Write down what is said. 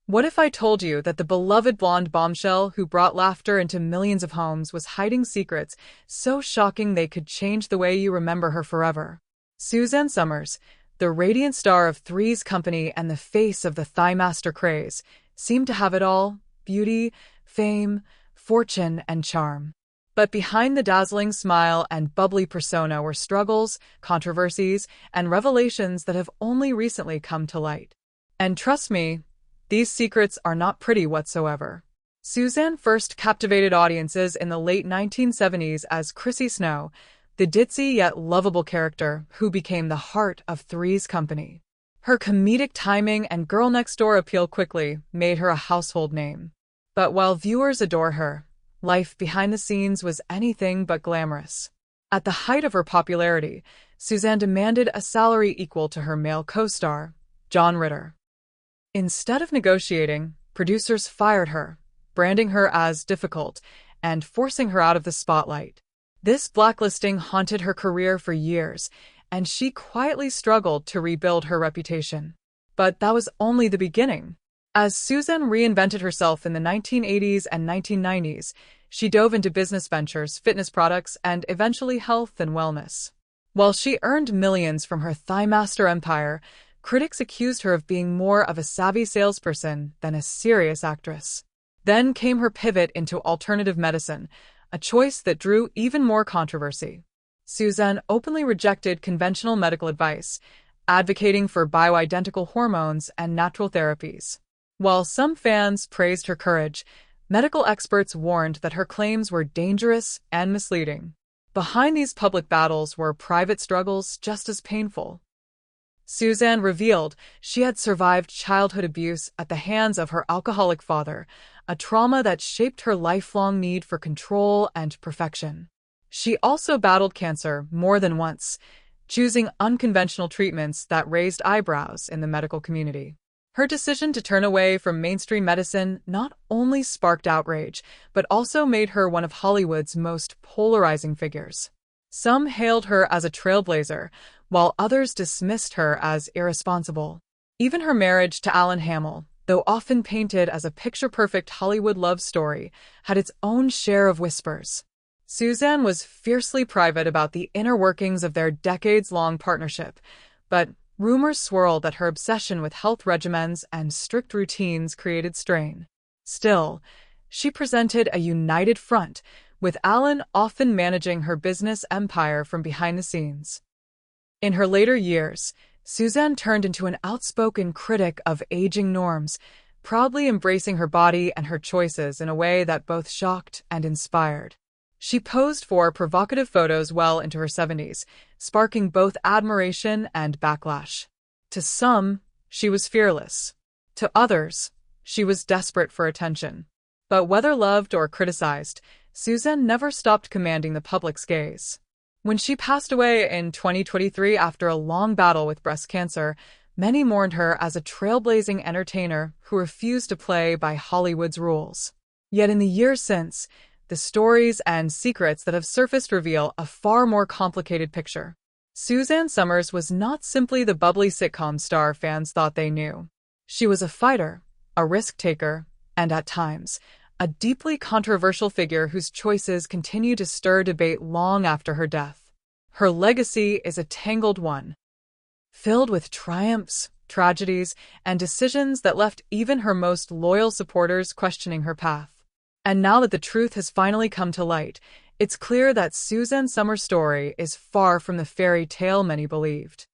What if I told you that the beloved blonde bombshell who brought laughter into millions of homes was hiding secrets so shocking they could change the way you remember her forever? Suzanne Summers, the radiant star of Three's Company and the face of the Thigh Master craze, seemed to have it all: beauty, fame, fortune, and charm. But behind the dazzling smile and bubbly persona were struggles, controversies, and revelations that have only recently come to light. And trust me, these secrets are not pretty whatsoever. Suzanne first captivated audiences in the late 1970s as Chrissy Snow, the ditzy yet lovable character who became the heart of Three's Company. Her comedic timing and girl-next-door appeal quickly made her a household name. But while viewers adore her, life behind the scenes was anything but glamorous. At the height of her popularity, Suzanne demanded a salary equal to her male co-star, John Ritter. Instead of negotiating, producers fired her, branding her as difficult and forcing her out of the spotlight. This blacklisting haunted her career for years, and she quietly struggled to rebuild her reputation. But that was only the beginning. As Suzanne reinvented herself in the 1980s and 1990s, she dove into business ventures, fitness products, and eventually health and wellness. While she earned millions from her Thigh Master empire, critics accused her of being more of a savvy salesperson than a serious actress. Then came her pivot into alternative medicine, a choice that drew even more controversy. Suzanne openly rejected conventional medical advice, advocating for bioidentical hormones and natural therapies. While some fans praised her courage, medical experts warned that her claims were dangerous and misleading. Behind these public battles were private struggles just as painful. Suzanne revealed she had survived childhood abuse at the hands of her alcoholic father, a trauma that shaped her lifelong need for control and perfection. She also battled cancer more than once, choosing unconventional treatments that raised eyebrows in the medical community. Her decision to turn away from mainstream medicine not only sparked outrage, but also made her one of Hollywood's most polarizing figures. Some hailed her as a trailblazer, while others dismissed her as irresponsible. Even her marriage to Alan Hamill, though often painted as a picture-perfect Hollywood love story, had its own share of whispers. Suzanne was fiercely private about the inner workings of their decades-long partnership, but rumors swirled that her obsession with health regimens and strict routines created strain. Still, she presented a united front, with Alan often managing her business empire from behind the scenes. In her later years, Suzanne turned into an outspoken critic of aging norms, proudly embracing her body and her choices in a way that both shocked and inspired. She posed for provocative photos well into her 70s, sparking both admiration and backlash. To some, she was fearless. To others, she was desperate for attention. But whether loved or criticized, Suzanne never stopped commanding the public's gaze. When she passed away in 2023 after a long battle with breast cancer, many mourned her as a trailblazing entertainer who refused to play by Hollywood's rules. Yet in the years since, the stories and secrets that have surfaced reveal a far more complicated picture. Suzanne Summers was not simply the bubbly sitcom star fans thought they knew. She was a fighter, a risk-taker, and at times, a deeply controversial figure whose choices continue to stir debate long after her death. Her legacy is a tangled one, filled with triumphs, tragedies, and decisions that left even her most loyal supporters questioning her path. And now that the truth has finally come to light, it's clear that Suzanne Summers' story is far from the fairy tale many believed.